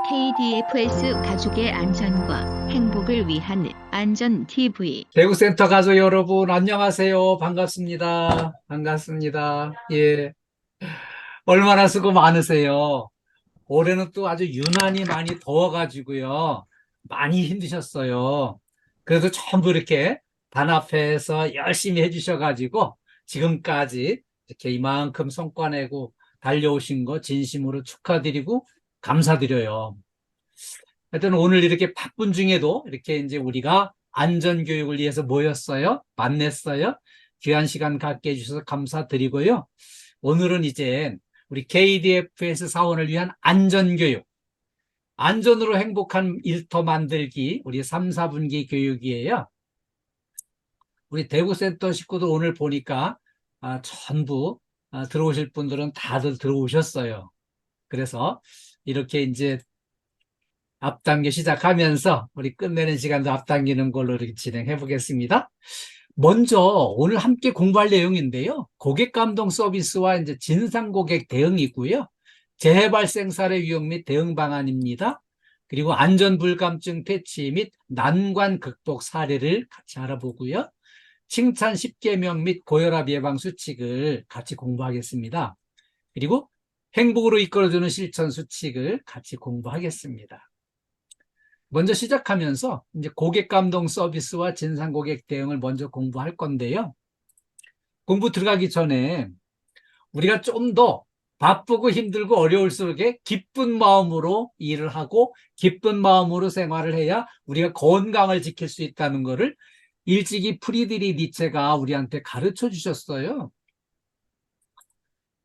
KDFS 가족의 안전과 행복을 위한 안전TV. 대구센터 가족 여러분, 안녕하세요. 반갑습니다. 반갑습니다. 예. 얼마나 수고 많으세요. 올해는 또 아주 유난히 많이 더워가지고요. 많이 힘드셨어요. 그래도 전부 이렇게 단합해서 열심히 해주셔가지고 지금까지 이렇게 이만큼 성과 내고 달려오신 거 진심으로 축하드리고 감사드려요. 하여튼 오늘 이렇게 바쁜 중에도 이렇게 이제 우리가 안전교육을 위해서 모였어요. 만났어요. 귀한 시간 갖게 해주셔서 감사드리고요. 오늘은 이제 우리 KDFS 사원을 위한 안전교육, 안전으로 행복한 일터 만들기, 우리 3, 4분기 교육이에요. 우리 대구센터 식구들 오늘 보니까 전부 들어오실 분들은 다들 들어오셨어요. 그래서 이렇게 이제 앞당겨 시작하면서 우리 끝내는 시간도 앞당기는 걸로 이렇게 진행해 보겠습니다. 먼저 오늘 함께 공부할 내용인데요. 고객 감동 서비스와 이제 진상 고객 대응이고요. 재해 발생 사례 유형 및 대응 방안입니다. 그리고 안전 불감증 패치 및 난관 극복 사례를 같이 알아보고요. 칭찬 10계명 및 고혈압 예방 수칙을 같이 공부하겠습니다. 그리고 행복으로 이끌어주는 실천 수칙을 같이 공부하겠습니다. 먼저 시작하면서 이제 고객 감동 서비스와 진상 고객 대응을 먼저 공부할 건데요. 공부 들어가기 전에 우리가 좀 더 바쁘고 힘들고 어려울수록 기쁜 마음으로 일을 하고 기쁜 마음으로 생활을 해야 우리가 건강을 지킬 수 있다는 것을 일찍이 프리드리 니체가 우리한테 가르쳐 주셨어요.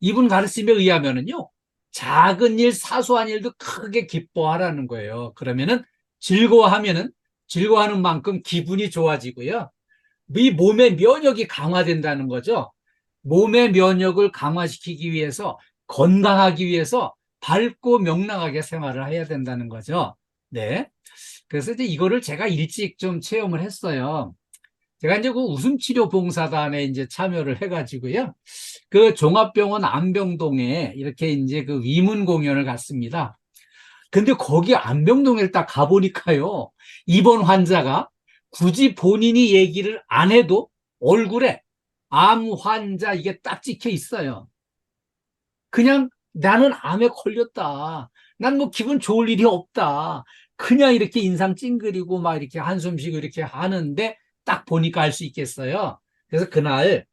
이분 가르침에 의하면은요, 작은 일, 사소한 일도 크게 기뻐하라는 거예요. 그러면은 즐거워하면은 즐거워하는 만큼 기분이 좋아지고요. 이 몸의 면역이 강화된다는 거죠. 몸의 면역을 강화시키기 위해서 건강하기 위해서 밝고 명랑하게 생활을 해야 된다는 거죠. 네. 그래서 이제 이거를 제가 일찍 좀 체험을 했어요. 제가 이제 그 웃음치료 봉사단에 이제 참여를 해가지고요. 그 종합병원 안병동에 이렇게 이제 그 위문 공연을 갔습니다. 근데 거기 안병동에 딱 가보니까요. 입원 환자가 굳이 본인이 얘기를 안 해도 얼굴에 암 환자 이게 딱 찍혀 있어요. 그냥 나는 암에 걸렸다. 난 뭐 기분 좋을 일이 없다. 그냥 이렇게 인상 찡그리고 막 이렇게 한숨 쉬고 이렇게 하는데 딱 보니까 알 수 있겠어요. 그래서 그날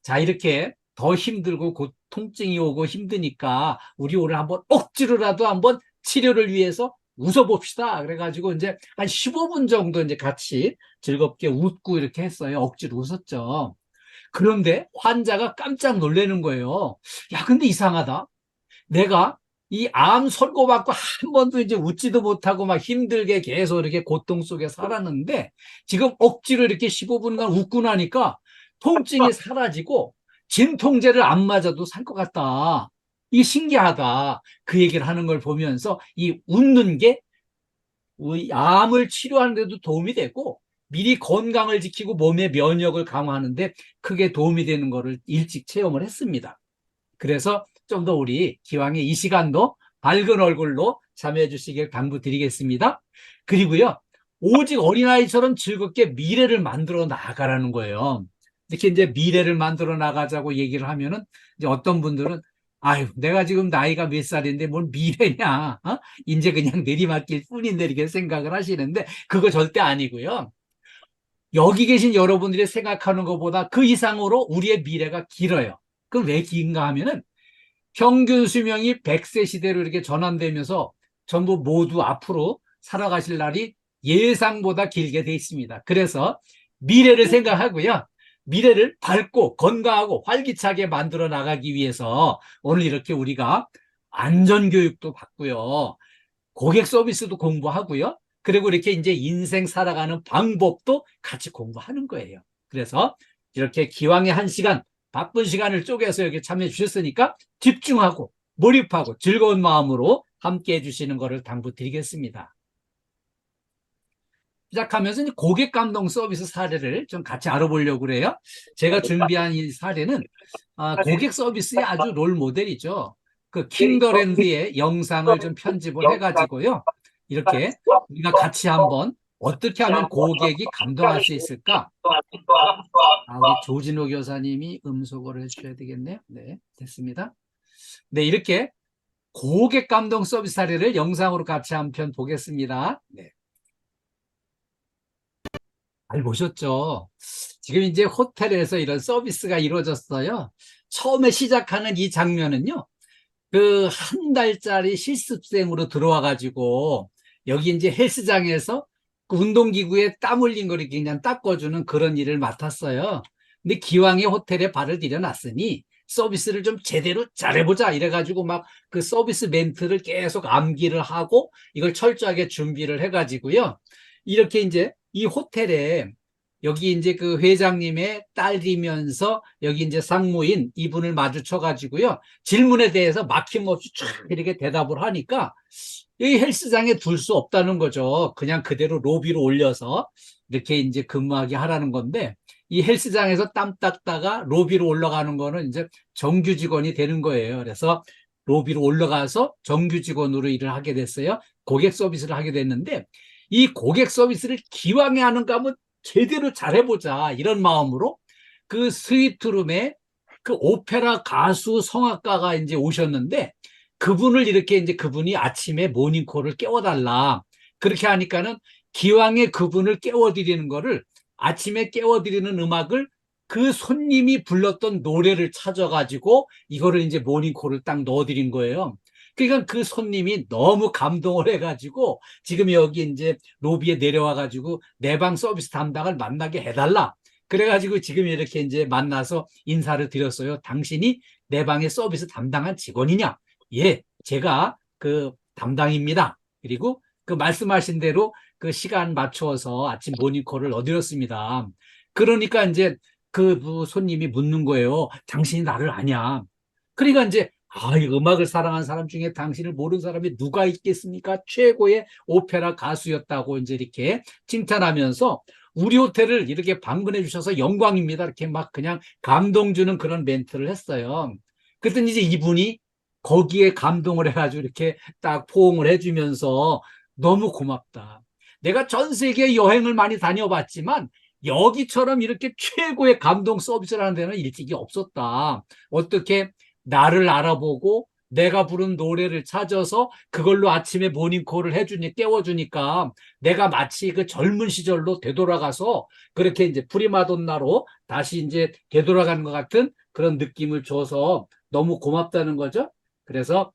자 이렇게 더 힘들고 곧 통증이 오고 힘드니까 우리 오늘 한번 억지로라도 한번 치료를 위해서 웃어봅시다. 그래가지고 이제 한 15분 정도 이제 같이 즐겁게 웃고 이렇게 했어요. 억지로 웃었죠. 그런데 환자가 깜짝 놀라는 거예요. 야, 근데 이상하다. 내가 이 암 선고받고 한 번도 이제 웃지도 못하고 막 힘들게 계속 이렇게 고통 속에 살았는데 지금 억지로 이렇게 15분간 웃고 나니까 통증이 사라지고 진통제를 안 맞아도 살 것 같다. 이게 신기하다. 그 얘기를 하는 걸 보면서 이 웃는 게 암을 치료하는 데도 도움이 되고 미리 건강을 지키고 몸의 면역을 강화하는데 크게 도움이 되는 것을 일찍 체험을 했습니다. 그래서 좀 더 우리 기왕에 이 시간도 밝은 얼굴로 참여해 주시길 당부드리겠습니다. 그리고요, 오직 어린아이처럼 즐겁게 미래를 만들어 나가라는 거예요. 이렇게 이제 미래를 만들어 나가자고 얘기를 하면은 이제 어떤 분들은 아유, 내가 지금 나이가 몇 살인데 뭘 미래냐? 어? 이제 그냥 내리막길 뿐인데 이렇게 생각을 하시는데 그거 절대 아니고요. 여기 계신 여러분들이 생각하는 것보다 그 이상으로 우리의 미래가 길어요. 그럼 왜 긴가 하면은 평균 수명이 100세 시대로 이렇게 전환되면서 전부 모두 앞으로 살아가실 날이 예상보다 길게 돼 있습니다. 그래서 미래를 생각하고요. 미래를 밝고 건강하고 활기차게 만들어 나가기 위해서 오늘 이렇게 우리가 안전교육도 받고요. 고객 서비스도 공부하고요. 그리고 이렇게 이제 인생 살아가는 방법도 같이 공부하는 거예요. 그래서 이렇게 기왕에 한 시간, 바쁜 시간을 쪼개서 여기 참여해 주셨으니까 집중하고 몰입하고 즐거운 마음으로 함께 해주시는 것을 당부드리겠습니다. 시작하면서 이제 고객 감동 서비스 사례를 좀 같이 알아보려고 그래요. 제가 준비한 이 사례는 고객 서비스의 아주 롤 모델이죠. 그 킹더랜드의 영상을 좀 편집을 해가지고요. 이렇게 우리가 같이 한번 어떻게 하면 고객이 감동할 수 있을까? 우리 조진호 교사님이 음소거를 해주셔야 되겠네요. 네, 됐습니다. 네, 이렇게 고객 감동 서비스 사례를 영상으로 같이 한 편 보겠습니다. 네. 잘 보셨죠? 지금 이제 호텔에서 이런 서비스가 이루어졌어요. 처음에 시작하는 이 장면은요. 그 한 달짜리 실습생으로 들어와가지고 여기 이제 헬스장에서 그 운동기구에 땀 흘린 거를 그냥 닦아주는 그런 일을 맡았어요. 근데 기왕에 호텔에 발을 들여놨으니 서비스를 좀 제대로 잘해보자 이래가지고 막 그 서비스 멘트를 계속 암기를 하고 이걸 철저하게 준비를 해가지고요. 이렇게 이제 이 호텔에 여기 이제 그 회장님의 딸이면서 여기 이제 상무인 이분을 마주쳐가지고요. 질문에 대해서 막힘없이 쫙 이렇게 대답을 하니까 이 헬스장에 둘 수 없다는 거죠. 그냥 그대로 로비로 올려서 이렇게 이제 근무하게 하라는 건데 이 헬스장에서 땀 닦다가 로비로 올라가는 거는 이제 정규 직원이 되는 거예요. 그래서 로비로 올라가서 정규 직원으로 일을 하게 됐어요. 고객 서비스를 하게 됐는데 이 고객 서비스를 기왕에 하는가 하면 제대로 잘해보자 이런 마음으로 그 스위트룸에 그 오페라 가수 성악가가 이제 오셨는데 그분을 이렇게 이제 그분이 아침에 모닝콜을 깨워달라 그렇게 하니까는 기왕에 그분을 깨워드리는 거를 아침에 깨워드리는 음악을 그 손님이 불렀던 노래를 찾아가지고 이거를 이제 모닝콜을 딱 넣어드린 거예요. 그러니까 그 손님이 너무 감동을 해가지고 지금 여기 이제 로비에 내려와가지고 내 방 서비스 담당을 만나게 해달라. 그래가지고 지금 이렇게 이제 만나서 인사를 드렸어요. 당신이 내 방의 서비스 담당한 직원이냐? 예, 제가 그 담당입니다. 그리고 그 말씀하신 대로 그 시간 맞춰서 아침 모닝콜을 넣어드렸습니다. 그러니까 이제 그 손님이 묻는 거예요. 당신이 나를 아냐? 그러니까 이제 이 음악을 사랑하는 사람 중에 당신을 모르는 사람이 누가 있겠습니까? 최고의 오페라 가수였다고 이제 이렇게 칭찬하면서 우리 호텔을 이렇게 방문해 주셔서 영광입니다. 이렇게 막 그냥 감동 주는 그런 멘트를 했어요. 그랬더니 이제 이분이 거기에 감동을 해가지고 이렇게 딱 포옹을 해주면서 너무 고맙다. 내가 전 세계 여행을 많이 다녀봤지만 여기처럼 이렇게 최고의 감동 서비스를 하는 데는 일찍이 없었다. 어떻게 나를 알아보고 내가 부른 노래를 찾아서 그걸로 아침에 모닝콜을 해주니 깨워주니까 내가 마치 그 젊은 시절로 되돌아가서 그렇게 이제 프리마돈나로 다시 이제 되돌아가는 것 같은 그런 느낌을 줘서 너무 고맙다는 거죠. 그래서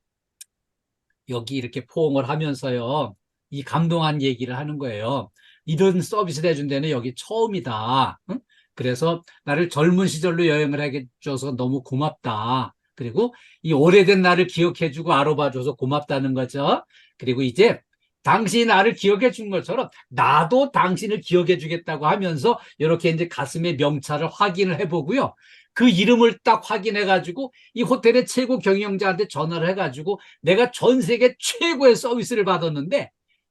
여기 이렇게 포옹을 하면서요. 이 감동한 얘기를 하는 거예요. 이런 서비스를 해준 데는 여기 처음이다. 응? 그래서 나를 젊은 시절로 여행을 하게 해줘서 너무 고맙다. 그리고 이 오래된 나를 기억해주고 알아봐줘서 고맙다는 거죠. 그리고 이제 당신이 나를 기억해 준 것처럼 나도 당신을 기억해 주겠다고 하면서 이렇게 이제 가슴의 명찰을 확인을 해보고요. 그 이름을 딱 확인해 가지고 이 호텔의 최고 경영자한테 전화를 해 가지고 내가 전 세계 최고의 서비스를 받았는데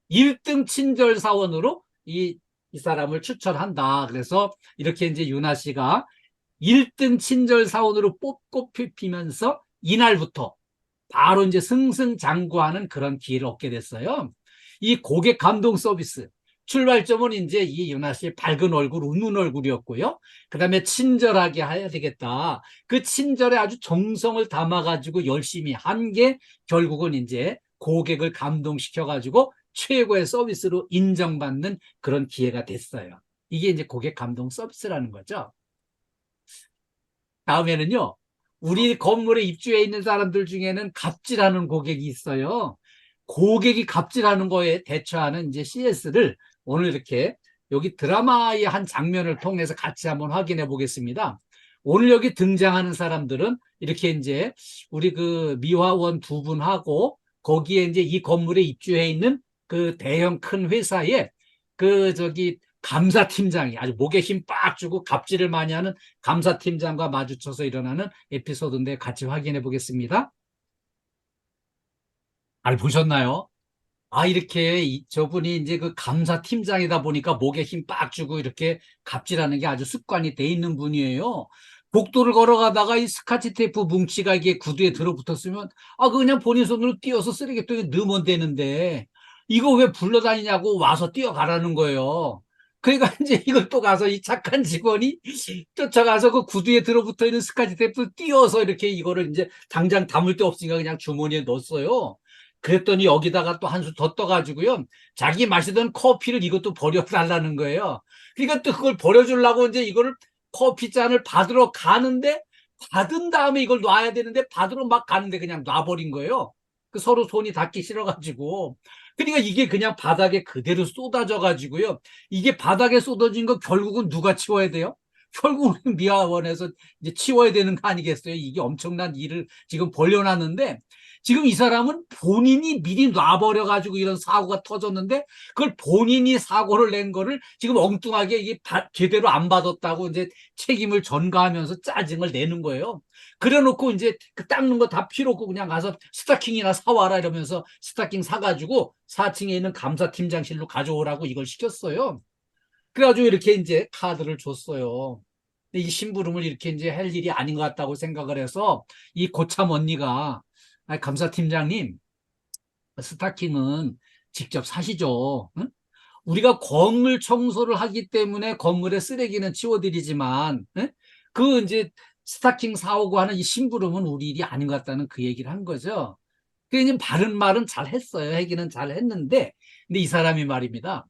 1등 친절 사원으로 이 사람을 추천한다. 그래서 이렇게 이제 윤아 씨가 1등 친절 사원으로 뽑히면서 이날부터 바로 이제 승승장구하는 그런 기회를 얻게 됐어요. 이 고객 감동 서비스 출발점은 이제 이 윤아 씨의 밝은 얼굴, 웃는 얼굴이었고요. 그 다음에 친절하게 해야 되겠다. 그 친절에 아주 정성을 담아가지고 열심히 한 게 결국은 이제 고객을 감동시켜가지고 최고의 서비스로 인정받는 그런 기회가 됐어요. 이게 이제 고객 감동 서비스라는 거죠. 다음에는요, 우리 건물에 입주해 있는 사람들 중에는 갑질하는 고객이 있어요. 고객이 갑질하는 거에 대처하는 이제 CS를 오늘 이렇게 여기 드라마의 한 장면을 통해서 같이 한번 확인해 보겠습니다. 오늘 여기 등장하는 사람들은 이렇게 이제 우리 그 미화원 두 분하고 거기에 이제 이 건물에 입주해 있는 그 대형 큰 회사에 그 저기 감사팀장이 아주 목에 힘 빡 주고 갑질을 많이 하는 감사팀장과 마주쳐서 일어나는 에피소드인데 같이 확인해 보겠습니다. 잘 보셨나요? 이렇게 저분이 이제 그 감사팀장이다 보니까 목에 힘 빡 주고 이렇게 갑질하는 게 아주 습관이 돼 있는 분이에요. 복도를 걸어가다가 이 스카치 테이프 뭉치가 이게 구두에 들어붙었으면, 그거 그냥 본인 손으로 띄어서 쓰레기통에 넣으면 되는데, 이거 왜 불러다니냐고 와서 뛰어가라는 거예요. 그러니까 이제 이걸 또 가서 이 착한 직원이 쫓아가서 그 구두에 들어붙어 있는 스카치 테이프 띄어서 이렇게 이거를 이제 당장 담을 데 없으니까 그냥 주머니에 넣었어요. 그랬더니 여기다가 또 한 수 더 떠가지고요. 자기 마시던 커피를 이것도 버려달라는 거예요. 그러니까 또 그걸 버려주려고 이제 이거를 커피 잔을 받으러 가는데, 받은 다음에 이걸 놔야 되는데 받으러 막 가는데 그냥 놔버린 거예요. 그 서로 손이 닿기 싫어가지고. 그러니까 이게 그냥 바닥에 그대로 쏟아져 가지고요. 이게 바닥에 쏟아진 거 결국은 누가 치워야 돼요? 결국은 미화원에서 이제 치워야 되는 거 아니겠어요? 이게 엄청난 일을 지금 벌려놨는데, 지금 이 사람은 본인이 미리 놔버려 가지고 이런 사고가 터졌는데, 그걸 본인이 사고를 낸 거를 지금 엉뚱하게 이게 제대로 안 받았다고 이제 책임을 전가하면서 짜증을 내는 거예요. 그래 놓고 이제 그 닦는 거 다 필요 없고 그냥 가서 스타킹이나 사와라 이러면서 스타킹 사가지고 4층에 있는 감사팀장실로 가져오라고 이걸 시켰어요. 그래가지고 이렇게 이제 카드를 줬어요. 이 심부름을 이렇게 이제 할 일이 아닌 것 같다고 생각을 해서 이 고참 언니가, 감사팀장님, 스타킹은 직접 사시죠. 응? 우리가 건물 청소를 하기 때문에 건물의 쓰레기는 치워드리지만, 응? 그 이제 스타킹 사오고 하는 이 심부름은 우리 일이 아닌 것 같다는 그 얘기를 한 거죠. 그 이제 바른 말은 잘 했어요. 하기는 잘 했는데, 근데 이 사람이 말입니다.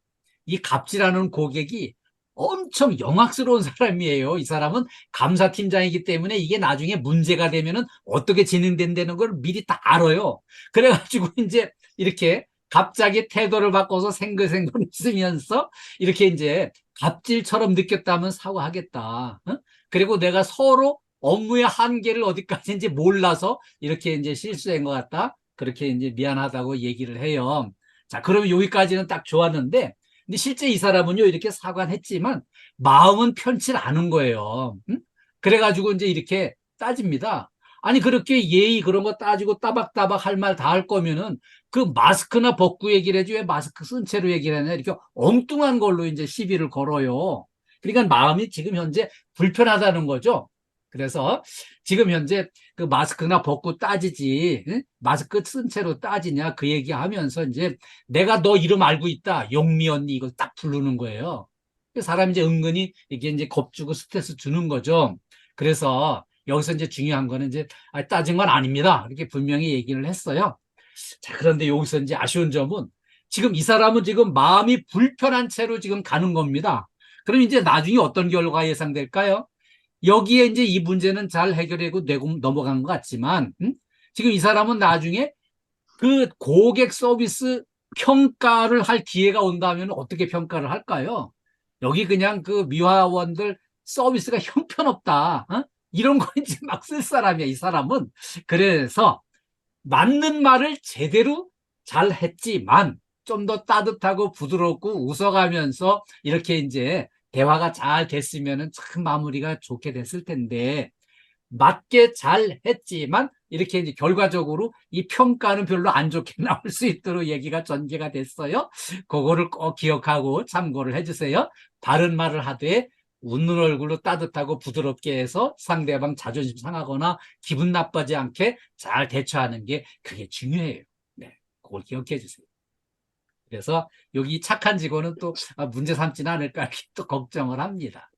이 갑질하는 고객이 엄청 영악스러운 사람이에요. 이 사람은 감사팀장이기 때문에 이게 나중에 문제가 되면은 어떻게 진행된다는 걸 미리 다 알아요. 그래가지고 이제 이렇게 갑자기 태도를 바꿔서 생글생글 웃으면서 이렇게 이제 갑질처럼 느꼈다면 사과하겠다. 어? 그리고 내가 서로 업무의 한계를 어디까지인지 몰라서 이렇게 이제 실수한 것 같다. 그렇게 이제 미안하다고 얘기를 해요. 자, 그러면 여기까지는 딱 좋았는데, 근데 실제 이 사람은요, 이렇게 사과는 했지만, 마음은 편치 않은 거예요. 응? 그래가지고 이제 이렇게 따집니다. 아니, 그렇게 예의 그런 거 따지고 따박따박 할 말 다 할 거면은, 그 마스크나 벗고 얘기를 해야지 왜 마스크 쓴 채로 얘기를 하냐, 이렇게 엉뚱한 걸로 이제 시비를 걸어요. 그러니까 마음이 지금 현재 불편하다는 거죠. 그래서 지금 현재 그 마스크나 벗고 따지지, 응? 마스크 쓴 채로 따지냐, 그 얘기하면서 이제 내가 너 이름 알고 있다, 용미 언니, 이걸 딱 부르는 거예요. 그 사람이 이제 은근히 이게 이제 겁주고 스트레스 주는 거죠. 그래서 여기서 이제 중요한 거는 이제 따진 건 아닙니다. 이렇게 분명히 얘기를 했어요. 자, 그런데 여기서 이제 아쉬운 점은 지금 이 사람은 지금 마음이 불편한 채로 지금 가는 겁니다. 그럼 이제 나중에 어떤 결과가 예상될까요? 여기에 이제 이 문제는 잘 해결하고 내고 넘어간 것 같지만, 지금 이 사람은 나중에 그 고객 서비스 평가를 할 기회가 온다면 어떻게 평가를 할까요? 여기 그냥 그 미화원들 서비스가 형편없다. 이런 거 이제 막 쓸 사람이야, 이 사람은. 그래서 맞는 말을 제대로 잘 했지만 좀 더 따뜻하고 부드럽고 웃어가면서 이렇게 이제 대화가 잘 됐으면 참 마무리가 좋게 됐을 텐데, 맞게 잘 했지만 이렇게 이제 결과적으로 이 평가는 별로 안 좋게 나올 수 있도록 얘기가 전개가 됐어요. 그거를 꼭 기억하고 참고를 해주세요. 바른 말을 하되 웃는 얼굴로 따뜻하고 부드럽게 해서 상대방 자존심 상하거나 기분 나빠지 않게 잘 대처하는 게 그게 중요해요. 네, 그걸 기억해 주세요. 그래서 여기 착한 직원은 또 문제 삼지는 않을까 이렇게 또 걱정을 합니다.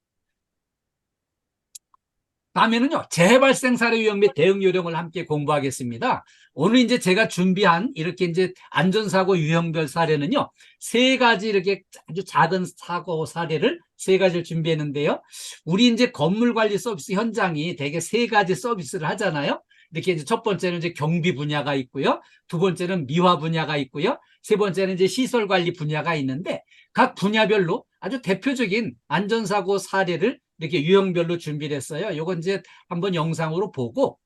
다음에는요, 재발생 사례 유형 및 대응 요령을 함께 공부하겠습니다. 오늘 이제 제가 준비한 이렇게 이제 안전사고 유형별 사례는요, 세 가지 이렇게 아주 작은 사고 사례를 세 가지를 준비했는데요. 우리 이제 건물 관리 서비스 현장이 대개 세 가지 서비스를 하잖아요. 이렇게 이제 첫 번째는 이제 경비 분야가 있고요. 두 번째는 미화 분야가 있고요. 세 번째는 이제 시설 관리 분야가 있는데, 각 분야별로 아주 대표적인 안전사고 사례를 이렇게 유형별로 준비를 했어요. 이건 이제 한번 영상으로 보고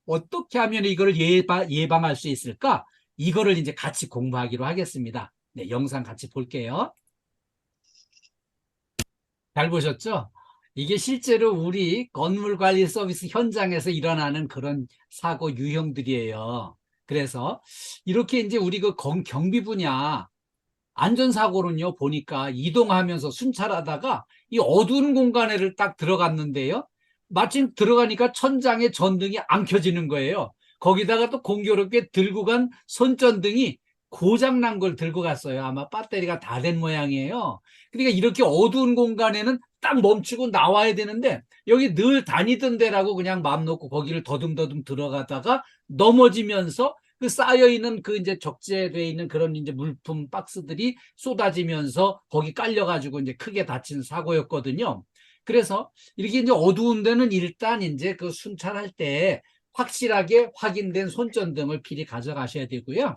어떻게 하면 이걸 예방할 수 있을까? 이거를 이제 같이 공부하기로 하겠습니다. 네, 영상 같이 볼게요. 잘 보셨죠? 이게 실제로 우리 건물 관리 서비스 현장에서 일어나는 그런 사고 유형들이에요. 그래서 이렇게 이제 우리 그 경비 분야 안전사고는요, 보니까 이동하면서 순찰하다가 이 어두운 공간에를 딱 들어갔는데요. 마침 들어가니까 천장에 전등이 안 켜지는 거예요. 거기다가 또 공교롭게 들고 간 손전등이 고장난 걸 들고 갔어요. 아마 배터리가 다 된 모양이에요. 그러니까 이렇게 어두운 공간에는 딱 멈추고 나와야 되는데 여기 늘 다니던 데라고 그냥 맘 놓고 거기를 더듬더듬 들어가다가 넘어지면서 그 쌓여있는 그 이제 적재되어 있는 그런 이제 물품 박스들이 쏟아지면서 거기 깔려가지고 이제 크게 다친 사고였거든요. 그래서 이렇게 이제 어두운 데는 일단 이제 그 순찰할 때 확실하게 확인된 손전등을 필히 가져가셔야 되고요.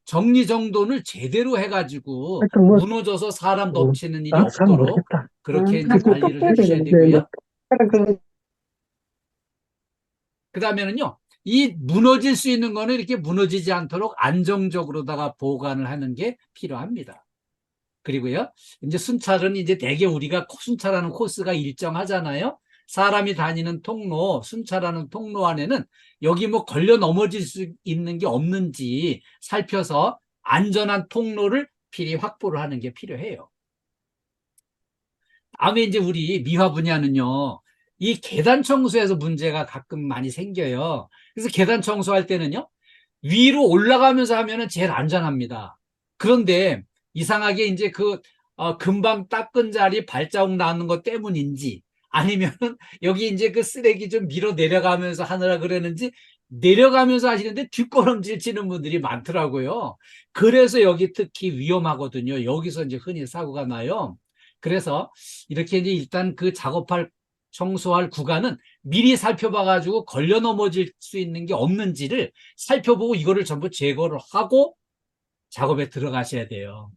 정리정돈을 제대로 해가지고 하여튼 뭐, 무너져서 사람 덮치는 일이 잘 없도록 모르겠다. 그렇게 이제 하여튼 관리를 똑똑해야 해주셔야 되는데, 뭐, 되고요. 그, 그 다음에는요, 이 무너질 수 있는 거는 이렇게 무너지지 않도록 안정적으로다가 보관을 하는 게 필요합니다. 그리고요, 이제 순찰은 이제 대개 우리가 순찰하는 코스가 일정하잖아요. 사람이 다니는 통로, 순찰하는 통로 안에는 여기 뭐 걸려 넘어질 수 있는 게 없는지 살펴서 안전한 통로를 필히 확보를 하는 게 필요해요. 다음에 이제 우리 미화 분야는요, 이 계단 청소에서 문제가 가끔 많이 생겨요. 그래서 계단 청소할 때는요, 위로 올라가면서 하면은 제일 안전합니다. 그런데 이상하게 이제 금방 닦은 자리 발자국 나는 것 때문인지 아니면 여기 이제 그 쓰레기 좀 밀어 내려가면서 하느라 그러는지 내려가면서 하시는데 뒷걸음질 치는 분들이 많더라고요. 그래서 여기 특히 위험하거든요. 여기서 이제 흔히 사고가 나요. 그래서 이렇게 이제 일단 그 청소할 구간은 미리 살펴봐가지고 걸려 넘어질 수 있는 게 없는지를 살펴보고 이거를 전부 제거를 하고 작업에 들어가셔야 돼요.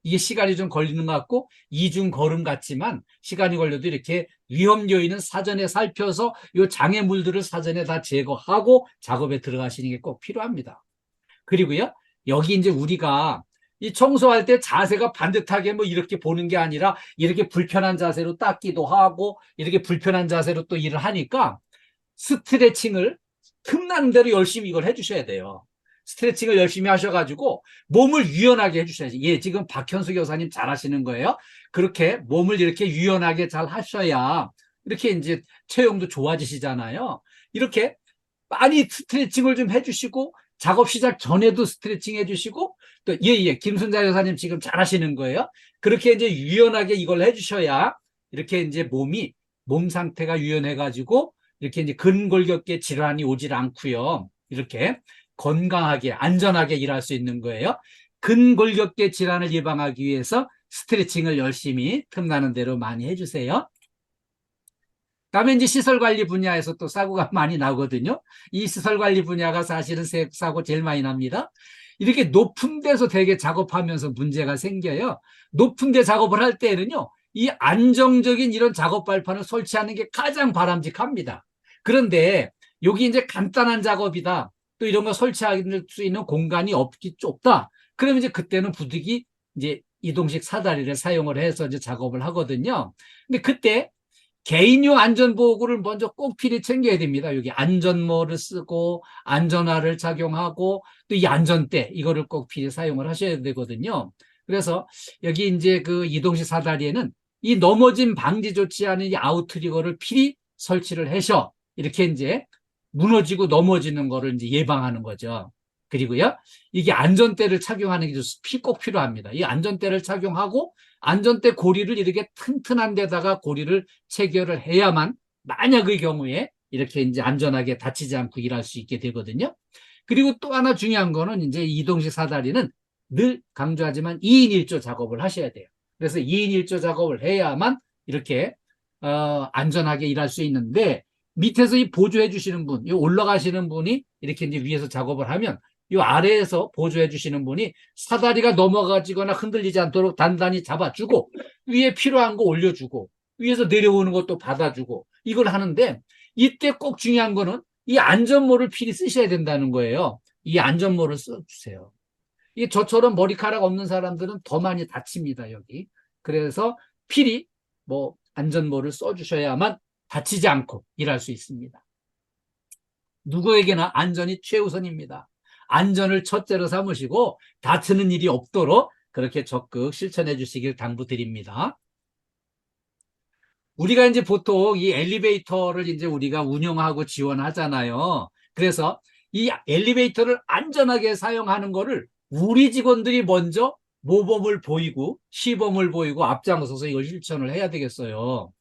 이게 시간이 좀 걸리는 것 같고 이중 걸음 같지만 시간이 걸려도 이렇게 위험 요인은 사전에 살펴서 이 장애물들을 사전에 다 제거하고 작업에 들어가시는 게 꼭 필요합니다. 그리고요, 여기 이제 우리가 이 청소할 때 자세가 반듯하게 뭐 이렇게 보는 게 아니라 이렇게 불편한 자세로 닦기도 하고 이렇게 불편한 자세로 또 일을 하니까 스트레칭을 틈나는 대로 열심히 이걸 해주셔야 돼요. 스트레칭을 열심히 하셔가지고 몸을 유연하게 해주셔야지. 예, 지금 박현수 교사님 잘 하시는 거예요. 그렇게 몸을 이렇게 유연하게 잘 하셔야 이렇게 이제 체형도 좋아지시잖아요. 이렇게 많이 스트레칭을 좀 해주시고 작업 시작 전에도 스트레칭 해주시고 또 예예 김순자 여사님 지금 잘하시는 거예요. 그렇게 이제 유연하게 이걸 해주셔야 이렇게 이제 몸 상태가 유연해가지고 이렇게 이제 근골격계 질환이 오질 않고요. 이렇게 건강하게 안전하게 일할 수 있는 거예요. 근골격계 질환을 예방하기 위해서 스트레칭을 열심히 틈나는 대로 많이 해주세요. 다음에 이제 시설관리 분야에서 또 사고가 많이 나거든요. 이 시설관리 분야가 사실은 사고 제일 많이 납니다. 이렇게 높은 데서 되게 작업하면서 문제가 생겨요. 높은 데 작업을 할 때는요, 이 안정적인 이런 작업 발판을 설치하는 게 가장 바람직합니다. 그런데 여기 이제 간단한 작업이다. 또 이런 거 설치할 수 있는 공간이 좁다. 그러면 이제 그때는 부득이 이제 이동식 사다리를 사용을 해서 이제 작업을 하거든요. 근데 그때 개인용 안전보호구를 먼저 꼭 필히 챙겨야 됩니다. 여기 안전모를 쓰고 안전화를 착용하고 또 이 안전대 이거를 꼭 필히 사용을 하셔야 되거든요. 그래서 여기 이제 그 이동식 사다리에는 이 넘어짐 방지 조치하는 이 아웃트리거를 필히 설치를 해서 이렇게 이제 무너지고 넘어지는 거를 이제 예방하는 거죠. 그리고요, 이게 안전대를 착용하는 게 꼭 필요합니다. 이 안전대를 착용하고 안전대 고리를 이렇게 튼튼한 데다가 고리를 체결을 해야만 만약의 경우에 이렇게 이제 안전하게 다치지 않고 일할 수 있게 되거든요. 그리고 또 하나 중요한 거는 이제 이동식 사다리는 늘 강조하지만 2인 1조 작업을 하셔야 돼요. 그래서 2인 1조 작업을 해야만 이렇게 안전하게 일할 수 있는데 밑에서 이 보조해 주시는 분, 이 올라가시는 분이 이렇게 이제 위에서 작업을 하면 이 아래에서 보조해 주시는 분이 사다리가 넘어가지거나 흔들리지 않도록 단단히 잡아주고 위에 필요한 거 올려주고 위에서 내려오는 것도 받아주고 이걸 하는데 이때 꼭 중요한 거는 이 안전모를 필히 쓰셔야 된다는 거예요. 이 안전모를 써주세요. 이 저처럼 머리카락 없는 사람들은 더 많이 다칩니다, 여기. 그래서 필히 뭐 안전모를 써주셔야만 다치지 않고 일할 수 있습니다. 누구에게나 안전이 최우선입니다. 안전을 첫째로 삼으시고 다투는 일이 없도록 그렇게 적극 실천해 주시길 당부드립니다. 우리가 이제 보통 이 엘리베이터를 이제 우리가 운영하고 지원하잖아요. 그래서 이 엘리베이터를 안전하게 사용하는 거를 우리 직원들이 먼저 모범을 보이고 시범을 보이고 앞장서서 이걸 실천을 해야 되겠어요.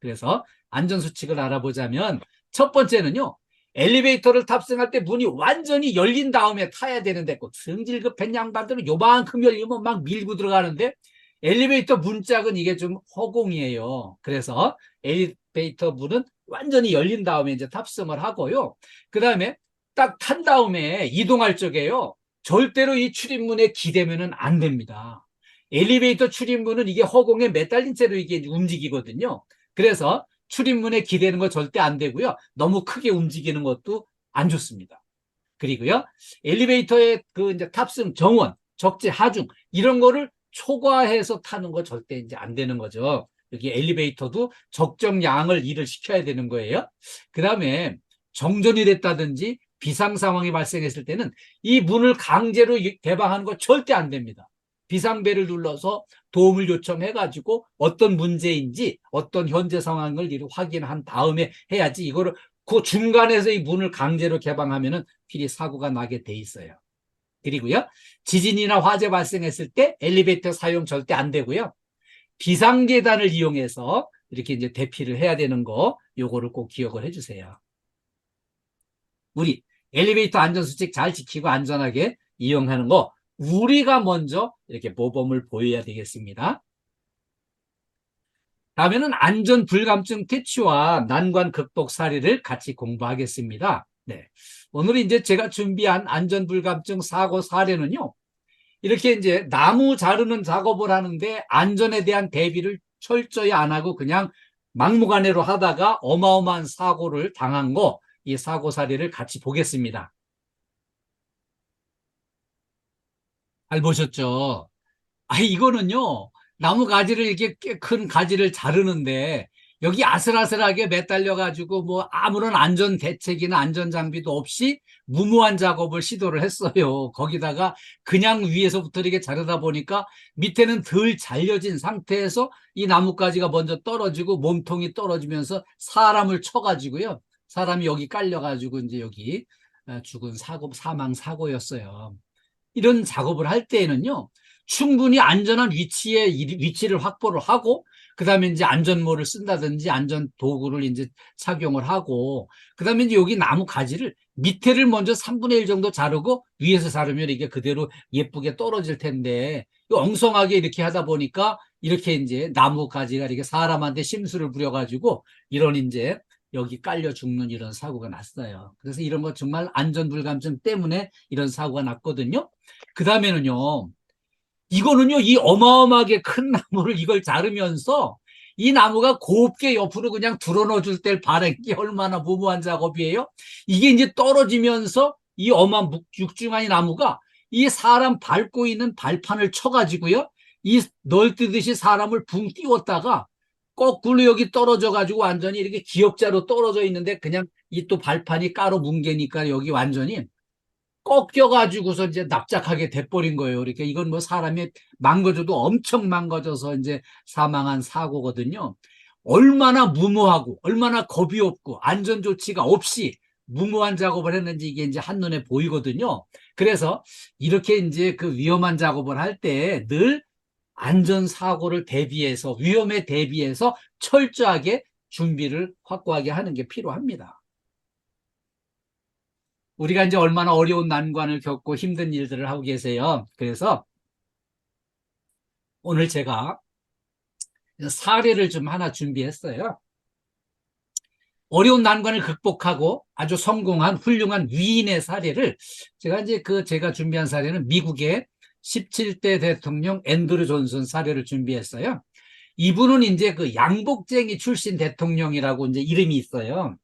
그래서 안전수칙을 알아보자면 첫 번째는요. 엘리베이터를 탑승할 때 문이 완전히 열린 다음에 타야 되는데 꼭 성질 급한 양반들은 요만큼 열리면 막 밀고 들어가는데 엘리베이터 문짝은 이게 좀 허공이에요. 그래서 엘리베이터 문은 완전히 열린 다음에 이제 탑승을 하고요. 그 다음에 딱 탄 다음에 이동할 적에요. 절대로 이 출입문에 기대면은 안 됩니다. 엘리베이터 출입문은 이게 허공에 매달린 채로 이게 움직이거든요. 그래서 출입문에 기대는 거 절대 안 되고요. 너무 크게 움직이는 것도 안 좋습니다. 그리고요. 엘리베이터의 그 이제 탑승 정원, 적재, 하중 이런 거를 초과해서 타는 거 절대 이제 안 되는 거죠. 여기 엘리베이터도 적정량을 일을 시켜야 되는 거예요. 그다음에 정전이 됐다든지 비상 상황이 발생했을 때는 이 문을 강제로 개방하는 거 절대 안 됩니다. 비상벨을 눌러서 도움을 요청해가지고 어떤 문제인지 어떤 현재 상황을 확인한 다음에 해야지 이거를 그 중간에서 이 문을 강제로 개방하면은 필히 사고가 나게 돼 있어요. 그리고요, 지진이나 화재 발생했을 때 엘리베이터 사용 절대 안 되고요. 비상계단을 이용해서 이렇게 이제 대피를 해야 되는 거, 요거를 꼭 기억을 해주세요. 우리 엘리베이터 안전수칙 잘 지키고 안전하게 이용하는 거, 우리가 먼저 이렇게 모범을 보여야 되겠습니다. 다음에는 안전불감증 퇴치와 난관 극복 사례를 같이 공부하겠습니다. 네. 오늘 이제 제가 준비한 안전불감증 사고 사례는요, 이렇게 이제 나무 자르는 작업을 하는데 안전에 대한 대비를 철저히 안 하고 그냥 막무가내로 하다가 어마어마한 사고를 당한 거, 이 사고 사례를 같이 보겠습니다. 잘 보셨죠? 이거는요, 나무 가지를 이렇게 꽤 큰 가지를 자르는데, 여기 아슬아슬하게 매달려가지고, 뭐, 아무런 안전 대책이나 안전 장비도 없이 무모한 작업을 시도를 했어요. 거기다가 그냥 위에서부터 이렇게 자르다 보니까 밑에는 덜 잘려진 상태에서 이 나뭇가지가 먼저 떨어지고 몸통이 떨어지면서 사람을 쳐가지고요. 사람이 여기 깔려가지고 이제 여기 죽은 사망 사고였어요. 이런 작업을 할 때에는요, 충분히 안전한 위치를 확보를 하고, 그 다음에 이제 안전모를 쓴다든지 안전 도구를 이제 착용을 하고, 그 다음에 이제 여기 나무 가지를 밑에를 먼저 3분의 1 정도 자르고 위에서 자르면 이게 그대로 예쁘게 떨어질 텐데, 엉성하게 이렇게 하다 보니까 이렇게 이제 나무 가지가 이렇게 사람한테 심술을 부려가지고 이런 이제 여기 깔려 죽는 이런 사고가 났어요. 그래서 이런 거 정말 안전불감증 때문에 이런 사고가 났거든요. 그 다음에는요, 이거는요, 이 어마어마하게 큰 나무를 이걸 자르면서 이 나무가 곱게 옆으로 그냥 드러넣어줄 때 바른 게 얼마나 무모한 작업이에요? 이게 이제 떨어지면서 이 육중한 이 나무가 이 사람 밟고 있는 발판을 쳐가지고요, 이 널뛰듯이 사람을 붕 띄웠다가 거꾸로 여기 떨어져가지고 완전히 이렇게 기역자로 떨어져 있는데 그냥 이 또 발판이 까로 뭉개니까 여기 완전히 꺾여가지고서 이제 납작하게 돼버린 거예요. 그러니까 이건 뭐 사람이 망가져도 엄청 망가져서 이제 사망한 사고거든요. 얼마나 무모하고 얼마나 겁이 없고 안전조치가 없이 무모한 작업을 했는지 이게 이제 한눈에 보이거든요. 그래서 이렇게 이제 그 위험한 작업을 할 때 늘 안전사고를 대비해서 위험에 대비해서 철저하게 준비를 확고하게 하는 게 필요합니다. 우리가 이제 얼마나 어려운 난관을 겪고 힘든 일들을 하고 계세요. 그래서 오늘 제가 사례를 좀 하나 준비했어요. 어려운 난관을 극복하고 아주 성공한 훌륭한 위인의 사례를 제가 준비한 사례는 미국의 17대 대통령 앤드류 존슨 사례를 준비했어요. 이분은 이제 그 양복쟁이 출신 대통령이라고 이제 이름이 있어요.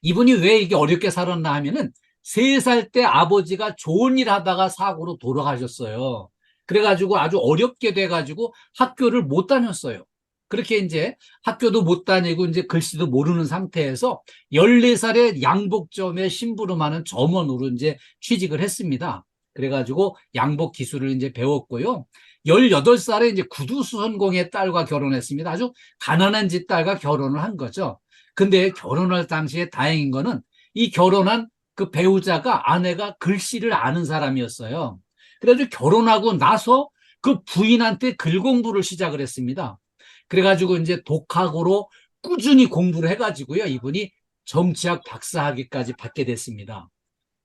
이분이 왜 이게 어렵게 살았나 하면은 3살 때 아버지가 좋은 일 하다가 사고로 돌아가셨어요. 그래가지고 아주 어렵게 돼가지고 학교를 못 다녔어요. 그렇게 이제 학교도 못 다니고 이제 글씨도 모르는 상태에서 14살에 양복점에 심부름하는 점원으로 이제 취직을 했습니다. 그래가지고 양복 기술을 이제 배웠고요. 18살에 이제 구두수선공의 딸과 결혼했습니다. 아주 가난한 집 딸과 결혼을 한 거죠. 근데 결혼할 당시에 다행인 거는 이 결혼한 그 배우자가 아내가 글씨를 아는 사람이었어요. 그래가지고 결혼하고 나서 그 부인한테 글 공부를 시작을 했습니다. 그래가지고 이제 독학으로 꾸준히 공부를 해가지고요. 이분이 정치학 박사학위까지 받게 됐습니다.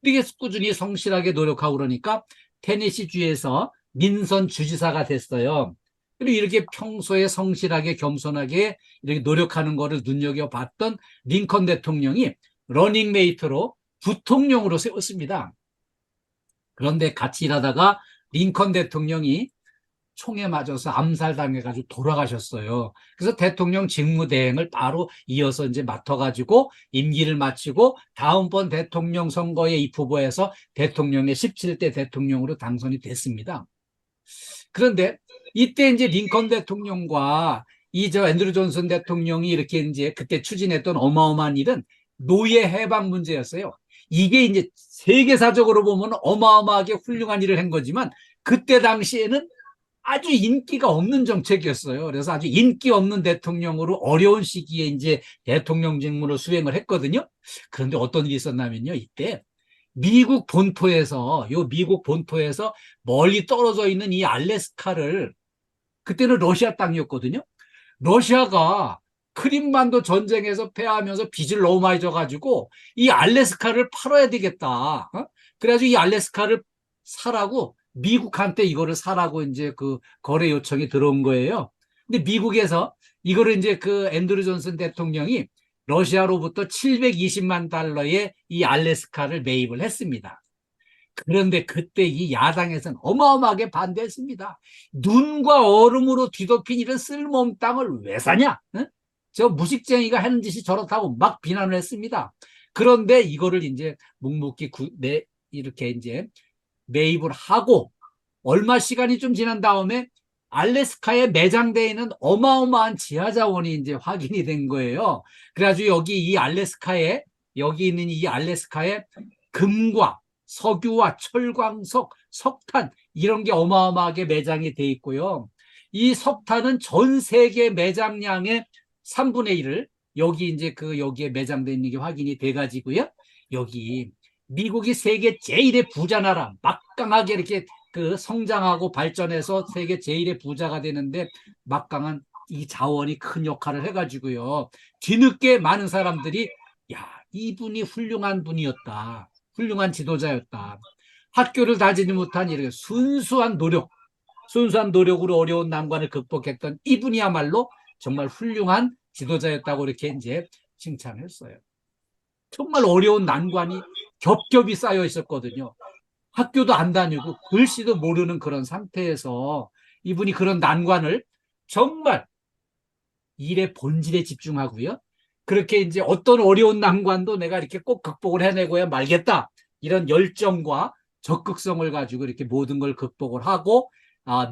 이게 꾸준히 성실하게 노력하고 그러니까 테네시주에서 민선 주지사가 됐어요. 그리고 이렇게 평소에 성실하게 겸손하게 이렇게 노력하는 거를 눈여겨봤던 링컨 대통령이 러닝메이트로 부통령으로 세웠습니다. 그런데 같이 일하다가 링컨 대통령이 총에 맞아서 암살당해가지고 돌아가셨어요. 그래서 대통령 직무대행을 바로 이어서 이제 맡아가지고 임기를 마치고 다음번 대통령 선거에 입후보해서 대통령의 17대 대통령으로 당선이 됐습니다. 그런데 이때 이제 링컨 대통령과 이 저 앤드루 존슨 대통령이 이렇게 이제 그때 추진했던 어마어마한 일은 노예 해방 문제였어요. 이게 이제 세계사적으로 보면 어마어마하게 훌륭한 일을 한 거지만 그때 당시에는 아주 인기가 없는 정책이었어요. 그래서 아주 인기 없는 대통령으로 어려운 시기에 이제 대통령 직무를 수행을 했거든요. 그런데 어떤 일이 있었냐면요. 이때 미국 본토에서 멀리 떨어져 있는 이 알래스카를 그때는 러시아 땅이었거든요. 러시아가 크림반도 전쟁에서 패하면서 빚을 너무 많이 져가지고 이 알래스카를 팔아야 되겠다. 그래가지고 이 알래스카를 사라고 미국한테 이거를 사라고 이제 그 거래 요청이 들어온 거예요. 근데 미국에서 이거를 이제 그 앤드루 존슨 대통령이 러시아로부터 720만 달러의 이 알래스카를 매입을 했습니다. 그런데 그때 이 야당에서는 어마어마하게 반대했습니다. 눈과 얼음으로 뒤덮인 이런 쓸모없는 땅을 왜 사냐? 응? 저 무식쟁이가 하는 짓이 저렇다고 막 비난을 했습니다. 그런데 이거를 이제 묵묵히 이렇게 이제 매입을 하고 얼마 시간이 좀 지난 다음에 알래스카에 매장되어 있는 어마어마한 지하자원이 이제 확인이 된 거예요. 그래가지고 여기 있는 이 알래스카에 금과 석유와 철광석, 석탄 이런 게 어마어마하게 매장이 돼 있고요. 이 석탄은 전 세계 매장량의 3분의 1을 여기 이제 여기에 매장되어 있는 게 확인이 돼 가지고요. 여기 미국이 세계 제일의 부자 나라, 막강하게 이렇게 성장하고 발전해서 세계 제일의 부자가 되는데 막강한 이 자원이 큰 역할을 해가지고요. 뒤늦게 많은 사람들이 야, 이분이 훌륭한 분이었다. 훌륭한 지도자였다. 학교를 다니지 못한 이렇게 순수한 노력으로 어려운 난관을 극복했던 이분이야말로 정말 훌륭한 지도자였다고 이렇게 이제 칭찬했어요. 정말 어려운 난관이 겹겹이 쌓여 있었거든요. 학교도 안 다니고 글씨도 모르는 그런 상태에서 이분이 그런 난관을 정말 일의 본질에 집중하고요. 그렇게 이제 어떤 어려운 난관도 내가 이렇게 꼭 극복을 해내고야 말겠다. 이런 열정과 적극성을 가지고 이렇게 모든 걸 극복을 하고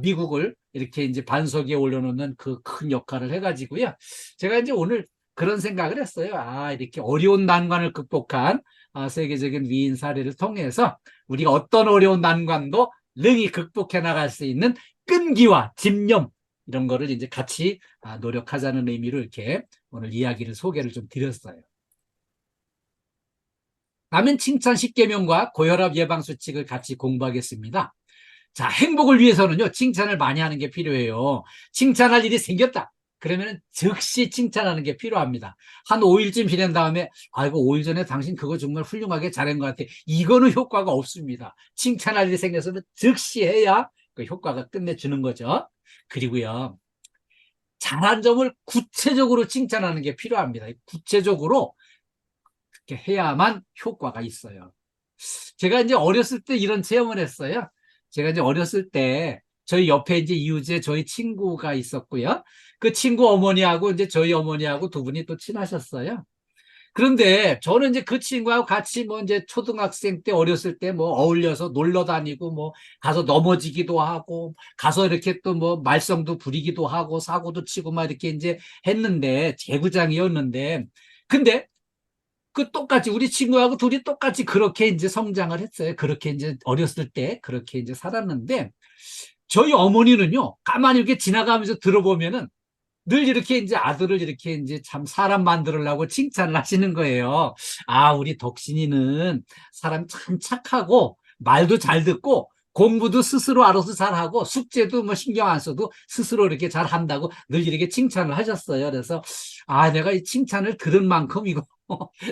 미국을 이렇게 이제 반석에 올려놓는 그 큰 역할을 해가지고요. 제가 이제 오늘 그런 생각을 했어요. 이렇게 어려운 난관을 극복한 세계적인 위인 사례를 통해서 우리가 어떤 어려운 난관도 능히 극복해 나갈 수 있는 끈기와 집념 이런 거를 이제 같이 노력하자는 의미로 이렇게 오늘 이야기를 소개를 좀 드렸어요. 다음은 칭찬 10계명과 고혈압 예방 수칙을 같이 공부하겠습니다. 자, 행복을 위해서는요, 칭찬을 많이 하는 게 필요해요. 칭찬할 일이 생겼다. 그러면 즉시 칭찬하는 게 필요합니다. 한 5일쯤 지난 다음에, 아이고, 5일 전에 당신 그거 정말 훌륭하게 잘한 것 같아. 이거는 효과가 없습니다. 칭찬할 일이 생겨서는 즉시 해야 그 효과가 끝내주는 거죠. 그리고요, 잘한 점을 구체적으로 칭찬하는 게 필요합니다. 구체적으로 그렇게 해야만 효과가 있어요. 제가 이제 어렸을 때 이런 체험을 했어요. 제가 이제 어렸을 때 저희 옆에 이제 이웃에 저희 친구가 있었고요. 그 친구 어머니하고 이제 저희 어머니하고 두 분이 또 친하셨어요. 그런데 저는 이제 그 친구하고 같이 뭐 이제 초등학생 때 어렸을 때 뭐 어울려서 놀러 다니고 뭐 가서 넘어지기도 하고 가서 이렇게 또 뭐 말썽도 부리기도 하고 사고도 치고 막 이렇게 이제 했는데 개구장이었는데 근데 그 똑같이 우리 친구하고 둘이 똑같이 그렇게 이제 성장을 했어요. 그렇게 이제 어렸을 때 그렇게 이제 살았는데 저희 어머니는요, 가만히 이렇게 지나가면서 들어보면은 늘 이렇게 이제 아들을 이렇게 이제 참 사람 만들으려고 칭찬을 하시는 거예요. 아, 우리 덕신이는 사람 참 착하고 말도 잘 듣고 공부도 스스로 알아서 잘하고 숙제도 뭐 신경 안 써도 스스로 이렇게 잘 한다고 늘 이렇게 칭찬을 하셨어요. 그래서 아, 내가 이 칭찬을 들은 만큼 이거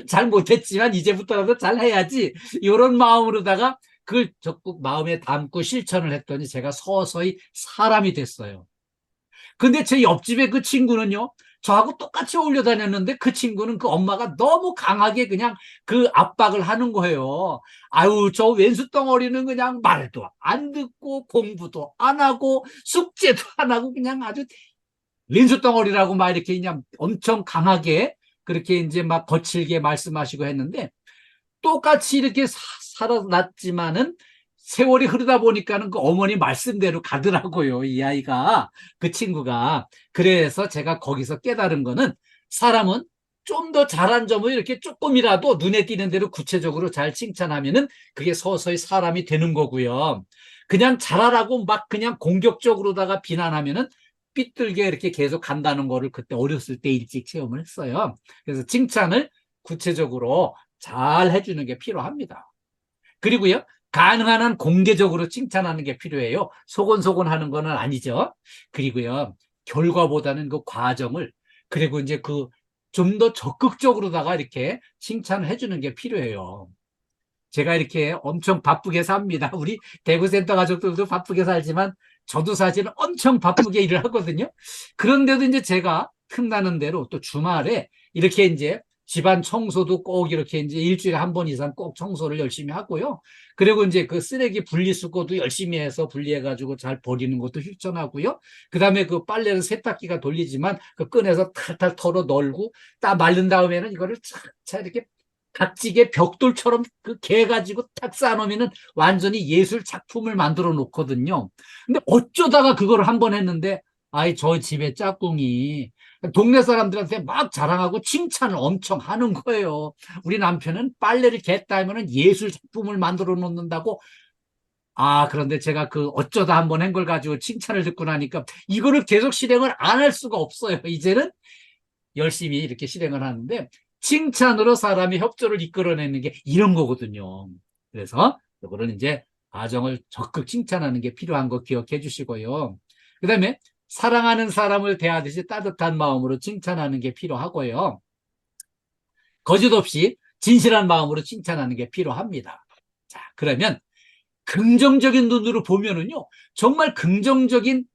잘 못했지만 이제부터라도 잘 해야지. 이런 마음으로다가 그걸 적극 마음에 담고 실천을 했더니 제가 서서히 사람이 됐어요. 근데 제 옆집에 그 친구는요, 저하고 똑같이 어울려 다녔는데 그 친구는 그 엄마가 너무 강하게 그냥 그 압박을 하는 거예요. 아유, 저 왼수 덩어리는 그냥 말도 안 듣고 공부도 안 하고 숙제도 안 하고 그냥 아주 왼수 덩어리라고 막 이렇게 그냥 엄청 강하게 그렇게 이제 막 거칠게 말씀하시고 했는데 똑같이 이렇게 살아났지만은 세월이 흐르다 보니까는 그 어머니 말씀대로 가더라고요. 이 아이가, 그 친구가. 그래서 제가 거기서 깨달은 거는 사람은 좀 더 잘한 점을 이렇게 조금이라도 눈에 띄는 대로 구체적으로 잘 칭찬하면은 그게 서서히 사람이 되는 거고요. 그냥 잘하라고 막 그냥 공격적으로다가 비난하면은 삐뚤게 이렇게 계속 간다는 거를 그때 어렸을 때 일찍 체험을 했어요. 그래서 칭찬을 구체적으로 잘 해주는 게 필요합니다. 그리고요, 가능한 한 공개적으로 칭찬하는 게 필요해요. 소곤소곤 하는 거는 아니죠. 그리고요, 결과보다는 그 과정을, 그리고 이제 그 좀 더 적극적으로다가 이렇게 칭찬을 해주는 게 필요해요. 제가 이렇게 엄청 바쁘게 삽니다. 우리 대구센터 가족들도 바쁘게 살지만 저도 사실은 엄청 바쁘게 일을 하거든요. 그런데도 이제 제가 틈나는 대로 또 주말에 이렇게 이제 집안 청소도 꼭 이렇게 이제 일주일에 한 번 이상 꼭 청소를 열심히 하고요. 그리고 이제 그 쓰레기 분리수거도 열심히 해서 분리해가지고 잘 버리는 것도 실천하고요. 그 다음에 그 빨래는 세탁기가 돌리지만 그 끈에서 탈탈 털어 널고 딱 마른 다음에는 이거를 착착 이렇게 각지게 벽돌처럼 그 개 가지고 탁 쌓아놓으면은 완전히 예술 작품을 만들어 놓거든요. 근데 어쩌다가 그걸 한 번 했는데, 아이, 저 집에 짝꿍이 동네 사람들한테 막 자랑하고 칭찬을 엄청 하는 거예요. 우리 남편은 빨래를 개 따면은 예술 작품을 만들어 놓는다고. 아, 그런데 제가 그 어쩌다 한 번 한 걸 가지고 칭찬을 듣고 나니까 이거를 계속 실행을 안 할 수가 없어요. 이제는 열심히 이렇게 실행을 하는데 칭찬으로 사람이 협조를 이끌어내는 게 이런 거거든요. 그래서 이거는 이제 과정을 적극 칭찬하는 게 필요한 거 기억해 주시고요. 그 다음에 사랑하는 사람을 대하듯이 따뜻한 마음으로 칭찬하는 게 필요하고요. 거짓 없이 진실한 마음으로 칭찬하는 게 필요합니다. 자, 그러면 긍정적인 눈으로 보면은요, 정말 긍정적인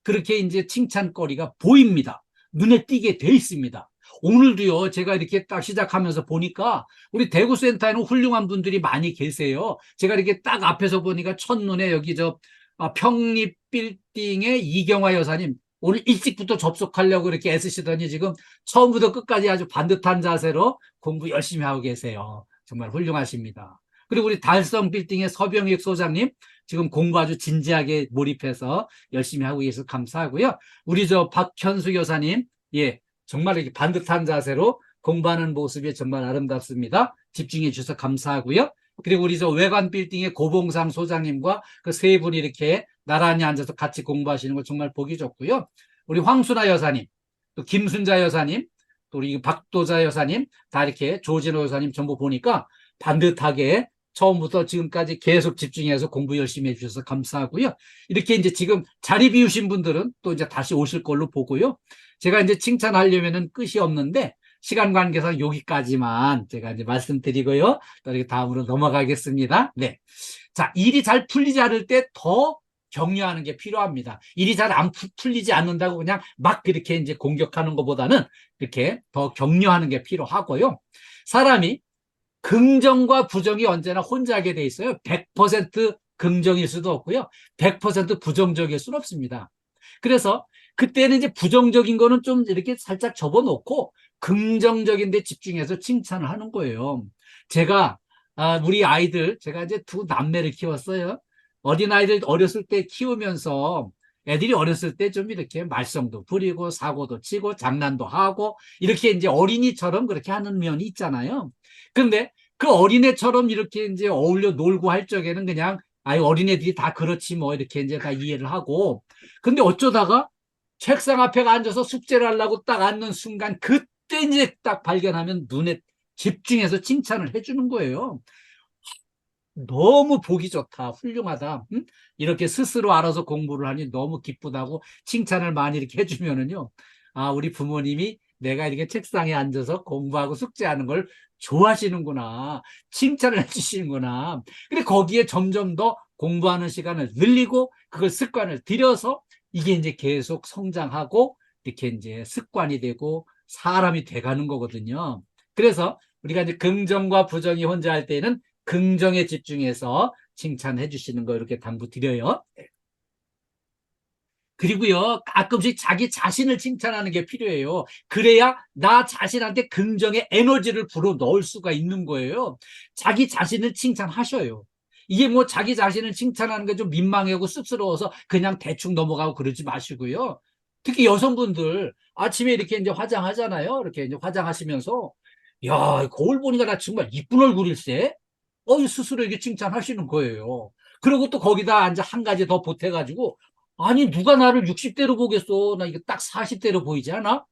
그렇게 이제 칭찬거리가 보입니다. 눈에 띄게 돼 있습니다. 오늘도요, 제가 이렇게 딱 시작하면서 보니까 우리 대구센터에는 훌륭한 분들이 많이 계세요. 제가 이렇게 딱 앞에서 보니까 첫눈에 여기 저 평립 빌딩의 이경화 여사님, 오늘 일찍부터 접속하려고 이렇게 애쓰시더니 지금 처음부터 끝까지 아주 반듯한 자세로 공부 열심히 하고 계세요. 정말 훌륭하십니다. 그리고 우리 달성 빌딩의 서병익 소장님, 지금 공부 아주 진지하게 몰입해서 열심히 하고 계셔서 감사하고요. 우리 저 박현수 여사님, 예, 정말 이렇게 반듯한 자세로 공부하는 모습이 정말 아름답습니다. 집중해 주셔서 감사하고요. 그리고 우리 저 외관 빌딩의 고봉상 소장님과 그 세 분이 이렇게 나란히 앉아서 같이 공부하시는 거 정말 보기 좋고요. 우리 황순아 여사님, 또 김순자 여사님, 또 우리 박도자 여사님, 다 이렇게 조진호 여사님 전부 보니까 반듯하게 처음부터 지금까지 계속 집중해서 공부 열심히 해주셔서 감사하고요. 이렇게 이제 지금 자리 비우신 분들은 또 이제 다시 오실 걸로 보고요. 제가 이제 칭찬하려면은 끝이 없는데 시간 관계상 여기까지만 제가 이제 말씀드리고요. 또 이렇게 다음으로 넘어가겠습니다. 네. 자, 일이 잘 풀리지 않을 때 더 격려하는 게 필요합니다. 일이 잘 안 풀리지 않는다고 그냥 막 그렇게 이제 공격하는 것보다는 이렇게 더 격려하는 게 필요하고요. 사람이 긍정과 부정이 언제나 혼자하게 돼 있어요. 100% 긍정일 수도 없고요. 100% 부정적일 수는 없습니다. 그래서 그때는 이제 부정적인 거는 좀 이렇게 살짝 접어놓고 긍정적인 데 집중해서 칭찬을 하는 거예요. 제가 우리 아이들, 제가 이제 두 남매를 키웠어요. 어린아이들 어렸을 때 키우면서 애들이 어렸을 때 좀 이렇게 말썽도 부리고 사고도 치고 장난도 하고 이렇게 이제 어린이처럼 그렇게 하는 면이 있잖아요. 근데 그 어린애처럼 이렇게 이제 어울려 놀고 할 적에는 그냥, 아이, 어린애들이 다 그렇지 뭐, 이렇게 이제 다 이해를 하고. 근데 어쩌다가 책상 앞에 앉아서 숙제를 하려고 딱 앉는 순간, 그때 이제 딱 발견하면 눈에 집중해서 칭찬을 해주는 거예요. 너무 보기 좋다, 훌륭하다. 응? 이렇게 스스로 알아서 공부를 하니 너무 기쁘다고 칭찬을 많이 이렇게 해주면은요. 아, 우리 부모님이 내가 이렇게 책상에 앉아서 공부하고 숙제하는 걸 좋아하시는구나. 칭찬을 해주시는구나. 근데 거기에 점점 더 공부하는 시간을 늘리고 그걸 습관을 들여서 이게 이제 계속 성장하고 이렇게 이제 습관이 되고 사람이 돼가는 거거든요. 그래서 우리가 이제 긍정과 부정이 혼자할 때는 긍정에 집중해서 칭찬해 주시는 거 이렇게 당부드려요. 그리고요, 가끔씩 자기 자신을 칭찬하는 게 필요해요. 그래야 나 자신한테 긍정의 에너지를 불어 넣을 수가 있는 거예요. 자기 자신을 칭찬하셔요. 이게 뭐 자기 자신을 칭찬하는 게 좀 민망하고 쑥스러워서 그냥 대충 넘어가고 그러지 마시고요. 특히 여성분들 아침에 이렇게 이제 화장하잖아요. 이렇게 이제 화장하시면서 야, 거울 보니까 나 정말 이쁜 얼굴일세. 스스로 이렇게 칭찬하시는 거예요. 그리고 또 거기다 앉아 한 가지 더 보태가지고 아니, 누가 나를 60대로 보겠어? 나 이거 딱 40대로 보이지 않아?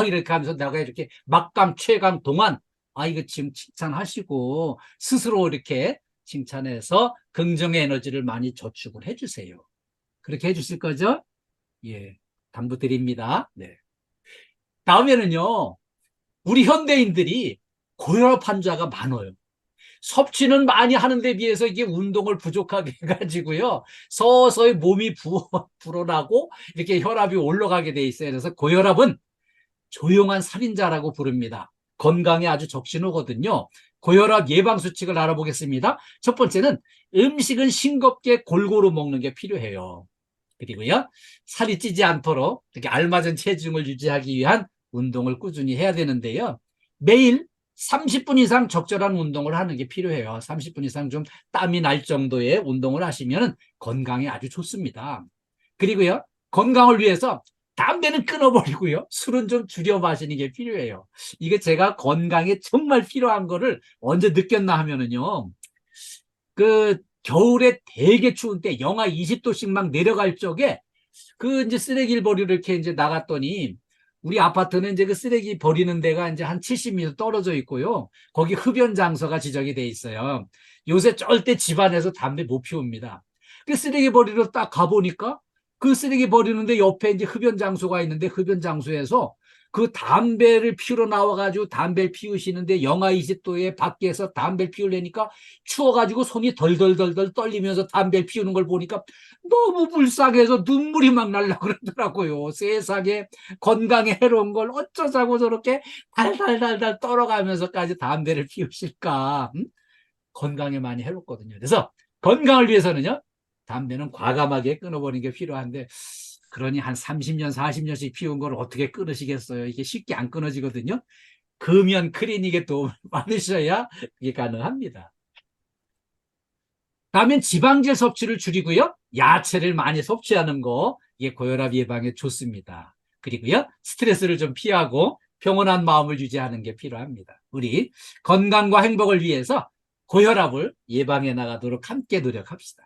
이렇게 하면서 내가 이렇게 막강, 최강, 동안, 이거 지금 칭찬하시고, 스스로 이렇게 칭찬해서 긍정의 에너지를 많이 저축을 해주세요. 그렇게 해주실 거죠? 예, 당부드립니다. 네. 다음에는요, 우리 현대인들이 고혈압 환자가 많아요. 섭취는 많이 하는데 비해서 이게 운동을 부족하게 해가지고요. 서서히 몸이 불어나고 이렇게 혈압이 올라가게 돼 있어요. 그래서 고혈압은 조용한 살인자라고 부릅니다. 건강에 아주 적신호거든요. 고혈압 예방 수칙을 알아보겠습니다. 첫 번째는 음식은 싱겁게 골고루 먹는 게 필요해요. 그리고요, 살이 찌지 않도록 이렇게 알맞은 체중을 유지하기 위한 운동을 꾸준히 해야 되는데요. 매일 30분 이상 적절한 운동을 하는 게 필요해요. 30분 이상 좀 땀이 날 정도의 운동을 하시면 건강에 아주 좋습니다. 그리고요, 건강을 위해서 담배는 끊어버리고요, 술은 좀 줄여 마시는 게 필요해요. 이게 제가 건강에 정말 필요한 거를 언제 느꼈나 하면은요, 그 겨울에 되게 추운 때 영하 20도씩 막 내려갈 적에 그 이제 쓰레기를 버리러 이렇게 이제 나갔더니 우리 아파트는 이제 그 쓰레기 버리는 데가 이제 한 70m 떨어져 있고요. 거기 흡연 장소가 지정이 돼 있어요. 요새 절대 집안에서 담배 못 피웁니다. 그 쓰레기 버리러 딱 가보니까 그 쓰레기 버리는데 옆에 이제 흡연 장소가 있는데 흡연 장소에서 그 담배를 피우러 나와가지고 담배를 피우시는데 영하 20도에 밖에서 담배를 피우려니까 추워가지고 손이 덜덜덜덜 떨리면서 담배를 피우는 걸 보니까 너무 불쌍해서 눈물이 막 날라 그러더라고요. 세상에 건강에 해로운 걸 어쩌자고 저렇게 달달달달 떨어가면서까지 담배를 피우실까? 건강에 많이 해롭거든요. 그래서 건강을 위해서는요, 담배는 과감하게 끊어버리는 게 필요한데, 그러니 한 30년, 40년씩 피운 걸 어떻게 끊으시겠어요? 이게 쉽게 안 끊어지거든요. 금연 클리닉에 도움을 받으셔야 이게 가능합니다. 다음엔 지방질 섭취를 줄이고요. 야채를 많이 섭취하는 거, 이게 고혈압 예방에 좋습니다. 그리고요, 스트레스를 좀 피하고 평온한 마음을 유지하는 게 필요합니다. 우리 건강과 행복을 위해서 고혈압을 예방해 나가도록 함께 노력합시다.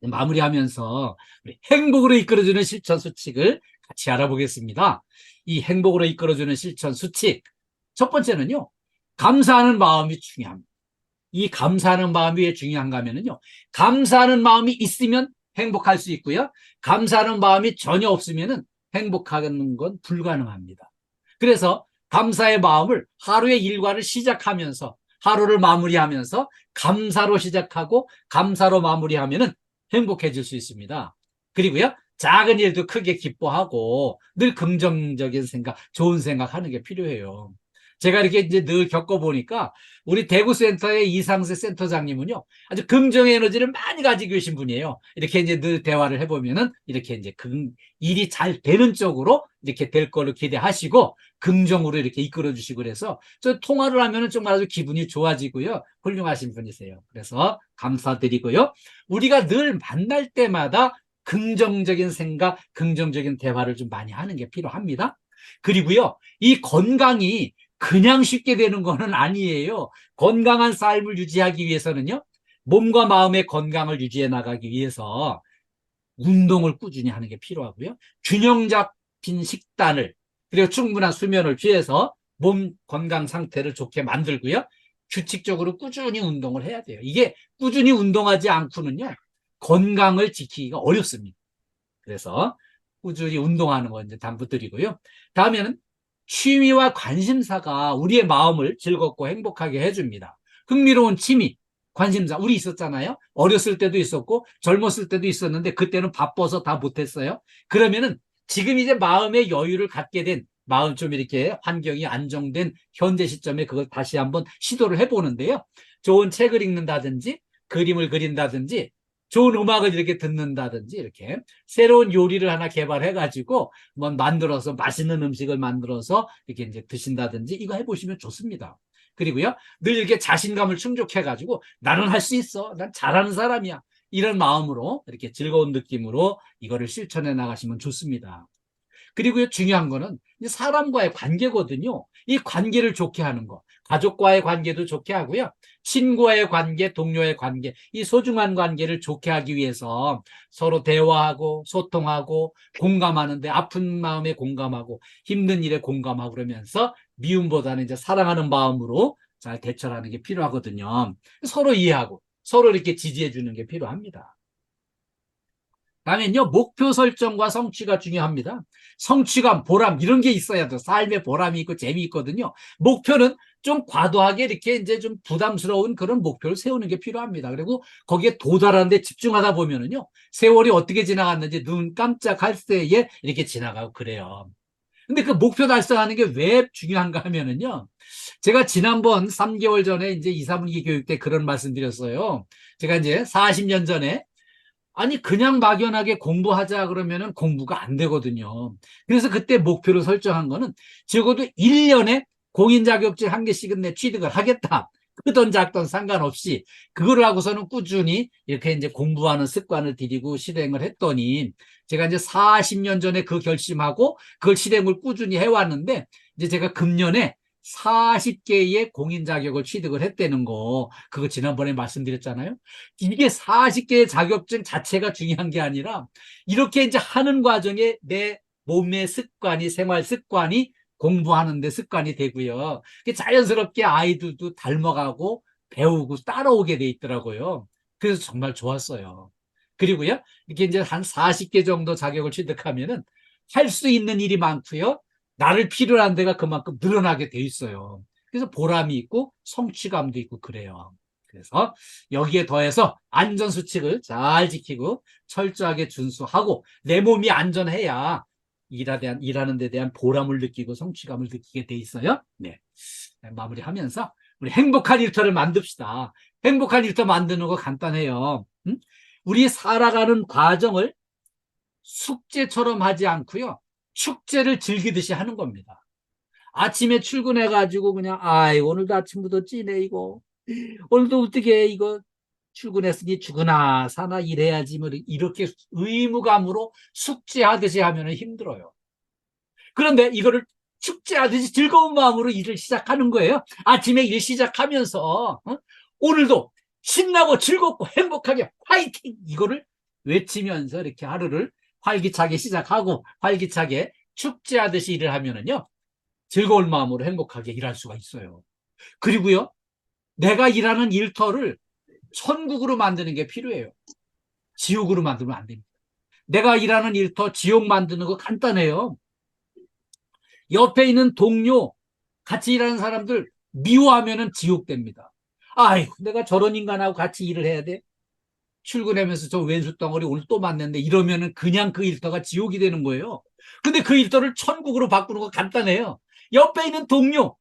마무리하면서 우리 행복으로 이끌어주는 실천 수칙을 같이 알아보겠습니다. 이 행복으로 이끌어주는 실천 수칙. 첫 번째는요, 감사하는 마음이 중요합니다. 이 감사하는 마음이 왜 중요한가 하면요, 감사하는 마음이 있으면 행복할 수 있고요, 감사하는 마음이 전혀 없으면 행복하는 건 불가능합니다. 그래서 감사의 마음을 하루의 일과를 시작하면서 하루를 마무리하면서 감사로 시작하고 감사로 마무리하면 행복해질 수 있습니다. 그리고요, 작은 일도 크게 기뻐하고 늘 긍정적인 생각, 좋은 생각하는 게 필요해요. 제가 이렇게 이제 늘 겪어보니까 우리 대구센터의 이상세 센터장님은요, 아주 긍정의 에너지를 많이 가지고 계신 분이에요. 이렇게 이제 늘 대화를 해보면은 이렇게 이제 일이 잘 되는 쪽으로 이렇게 될 거로 기대하시고 긍정으로 이렇게 이끌어 주시고 그래서 저 통화를 하면은 정말 아주 기분이 좋아지고요. 훌륭하신 분이세요. 그래서 감사드리고요. 우리가 늘 만날 때마다 긍정적인 생각, 긍정적인 대화를 좀 많이 하는 게 필요합니다. 그리고요, 이 건강이 그냥 쉽게 되는 거는 아니에요. 건강한 삶을 유지하기 위해서는요, 몸과 마음의 건강을 유지해 나가기 위해서 운동을 꾸준히 하는 게 필요하고요. 균형 잡힌 식단을, 그리고 충분한 수면을 취해서 몸 건강 상태를 좋게 만들고요. 규칙적으로 꾸준히 운동을 해야 돼요. 이게 꾸준히 운동하지 않고는요, 건강을 지키기가 어렵습니다. 그래서 꾸준히 운동하는 거 이제 당부드리고요. 다음에는 취미와 관심사가 우리의 마음을 즐겁고 행복하게 해줍니다. 흥미로운 취미, 관심사, 우리 있었잖아요. 어렸을 때도 있었고 젊었을 때도 있었는데 그때는 바빠서 다 못했어요. 그러면은 지금 이제 마음의 여유를 갖게 된, 마음 좀 이렇게 환경이 안정된 현재 시점에 그걸 다시 한번 시도를 해보는데요. 좋은 책을 읽는다든지 그림을 그린다든지 좋은 음악을 이렇게 듣는다든지 이렇게 새로운 요리를 하나 개발해가지고 뭐 만들어서 맛있는 음식을 만들어서 이렇게 이제 드신다든지 이거 해보시면 좋습니다. 그리고요, 늘 이렇게 자신감을 충족해가지고 나는 할 수 있어, 난 잘하는 사람이야, 이런 마음으로 이렇게 즐거운 느낌으로 이거를 실천해 나가시면 좋습니다. 그리고 중요한 거는 사람과의 관계거든요. 이 관계를 좋게 하는 거. 가족과의 관계도 좋게 하고요. 친구와의 관계, 동료의 관계, 이 소중한 관계를 좋게 하기 위해서 서로 대화하고 소통하고 공감하는데, 아픈 마음에 공감하고 힘든 일에 공감하고 그러면서 미움보다는 이제 사랑하는 마음으로 잘 대처를 하는 게 필요하거든요. 서로 이해하고 서로 이렇게 지지해 주는 게 필요합니다. 다음엔요, 목표 설정과 성취가 중요합니다. 성취감, 보람, 이런 게 있어야 돼. 삶에 보람이 있고 재미있거든요. 목표는 좀 과도하게 이렇게 이제 좀 부담스러운 그런 목표를 세우는 게 필요합니다. 그리고 거기에 도달하는 데 집중하다 보면은요, 세월이 어떻게 지나갔는지 눈 깜짝할 새에 이렇게 지나가고 그래요. 근데 그 목표 달성하는 게 왜 중요한가 하면은요, 제가 지난번 3개월 전에 이제 2, 3분기 교육 때 그런 말씀 드렸어요. 제가 이제 40년 전에 아니 그냥 막연하게 공부하자 그러면은 공부가 안 되거든요. 그래서 그때 목표를 설정한 거는 적어도 1년에 공인 자격증 한 개씩은 내 취득을 하겠다. 크던 작던 상관없이 그거를 하고서는 꾸준히 이렇게 이제 공부하는 습관을 들이고 실행을 했더니 제가 이제 40년 전에 그 결심하고 그걸 실행을 꾸준히 해왔는데 이제 제가 금년에 40개의 공인 자격을 취득을 했다는 거, 그거 지난번에 말씀드렸잖아요. 이게 40개의 자격증 자체가 중요한 게 아니라 이렇게 이제 하는 과정에 내 몸의 습관이, 생활 습관이 공부하는 데 습관이 되고요. 자연스럽게 아이들도 닮아가고 배우고 따라오게 돼 있더라고요. 그래서 정말 좋았어요. 그리고요, 이렇게 이제 한 40개 정도 자격을 취득하면은 할 수 있는 일이 많고요. 나를 필요로 한 데가 그만큼 늘어나게 돼 있어요. 그래서 보람이 있고 성취감도 있고 그래요. 그래서 여기에 더해서 안전수칙을 잘 지키고 철저하게 준수하고 내 몸이 안전해야 일하는 데 대한 보람을 느끼고 성취감을 느끼게 돼 있어요. 네. 마무리하면서 우리 행복한 일터를 만듭시다. 행복한 일터 만드는 거 간단해요. 응? 우리 살아가는 과정을 숙제처럼 하지 않고요. 축제를 즐기듯이 하는 겁니다. 아침에 출근해가지고 그냥 아이 오늘도 아침부터 찌네 이거. 오늘도 어떻게 이거 출근했으니 죽으나 사나 일해야지 뭐 이렇게 의무감으로 숙제하듯이 하면 힘들어요. 그런데 이거를 축제하듯이 즐거운 마음으로 일을 시작하는 거예요. 아침에 일 시작하면서 오늘도 신나고 즐겁고 행복하게 화이팅, 이거를 외치면서 이렇게 하루를 활기차게 시작하고 활기차게 축제하듯이 일을 하면은요, 즐거운 마음으로 행복하게 일할 수가 있어요. 그리고요, 내가 일하는 일터를 천국으로 만드는 게 필요해요. 지옥으로 만들면 안 됩니다. 내가 일하는 일터 지옥 만드는 거 간단해요. 옆에 있는 동료, 같이 일하는 사람들 미워하면은 지옥 됩니다. 아이고, 내가 저런 인간하고 같이 일을 해야 돼? 출근하면서 저 왼수 덩어리 오늘 또 만났는데 이러면은 그냥 그 일터가 지옥이 되는 거예요. 근데 그 일터를 천국으로 바꾸는 거 간단해요. 옆에 있는 동료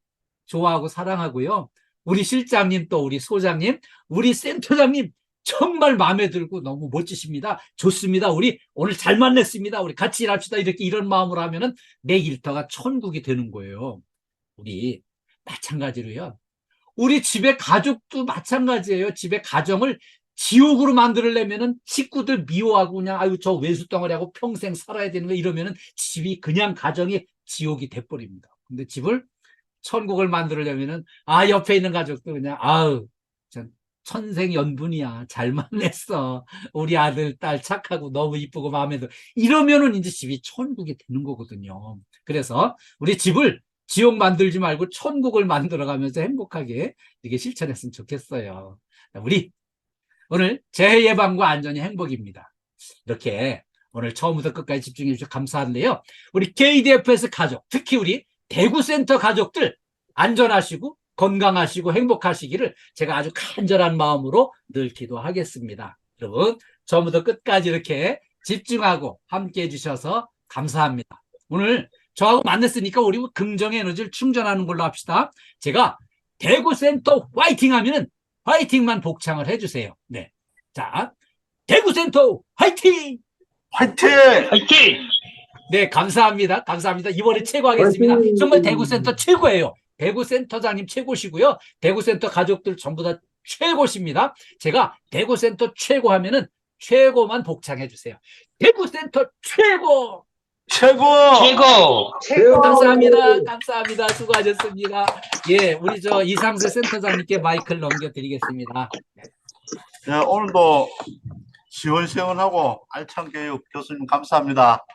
좋아하고 사랑하고요. 우리 실장님, 또 우리 소장님, 우리 센터장님 정말 마음에 들고 너무 멋지십니다. 좋습니다. 우리 오늘 잘 만났습니다. 우리 같이 일합시다. 이렇게 이런 마음으로 하면은 내 일터가 천국이 되는 거예요. 우리 마찬가지로요. 우리 집의 가족도 마찬가지예요. 집의 가정을 지옥으로 만들려면은 식구들 미워하고 그냥 아유 저 외수덩어리하고 평생 살아야 되는 거 이러면은 집이 그냥 가정이 지옥이 돼버립니다. 근데 집을 천국을 만들려면은, 옆에 있는 가족도 그냥, 아우, 전 천생연분이야. 잘 만났어. 우리 아들, 딸 착하고 너무 이쁘고 마음에 들어. 이러면은 이제 집이 천국이 되는 거거든요. 그래서 우리 집을 지옥 만들지 말고 천국을 만들어가면서 행복하게 이게 실천했으면 좋겠어요. 우리 오늘 재해 예방과 안전이 행복입니다. 이렇게 오늘 처음부터 끝까지 집중해 주셔서 감사한데요. 우리 KDFS 가족, 특히 우리 대구센터 가족들 안전하시고 건강하시고 행복하시기를 제가 아주 간절한 마음으로 늘 기도하겠습니다. 여러분, 처음부터 끝까지 이렇게 집중하고 함께 해주셔서 감사합니다. 오늘 저하고 만났으니까 우리 긍정의 에너지를 충전하는 걸로 합시다. 제가 대구센터 화이팅 하면은 화이팅만 복창을 해주세요. 네. 자, 대구센터 화이팅! 화이팅! 화이팅! 네, 감사합니다. 감사합니다. 이번에 최고 하겠습니다. 정말 대구센터 최고예요. 대구센터장님 최고시고요. 대구센터 가족들 전부 다 최고십니다. 제가 대구센터 최고 하면은 최고만 복창해 주세요. 대구센터 최고! 최고! 최고! 감사합니다. 감사합니다. 수고하셨습니다. 예, 우리 이상수 센터장님께 마이크를 넘겨드리겠습니다. 네, 오늘도 시원시원하고 알찬 교육 교수님 감사합니다.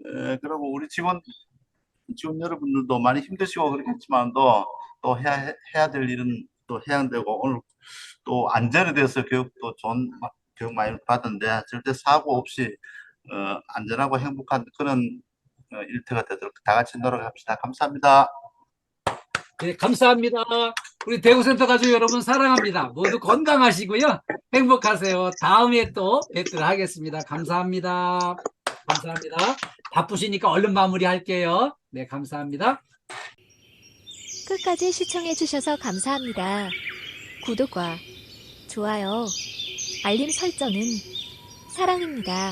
그리고 우리 직원 여러분들도 많이 힘드시고 그렇겠지만도 또 해야 될 일은 또 해야 되고, 오늘 또 안전에 대해서 교육도 좋은 교육 많이 받았는데 절대 사고 없이 안전하고 행복한 그런 일터가 되도록 다 같이 노력합시다. 감사합니다. 네, 감사합니다. 우리 대구센터 가족 여러분 사랑합니다. 모두 건강하시고요. 행복하세요. 다음에 또 뵙도록 하겠습니다. 감사합니다. 감사합니다. 바쁘시니까 얼른 마무리할게요. 네, 감사합니다. 끝까지 시청해주셔서 감사합니다. 구독과 좋아요, 알림 설정은 사랑입니다.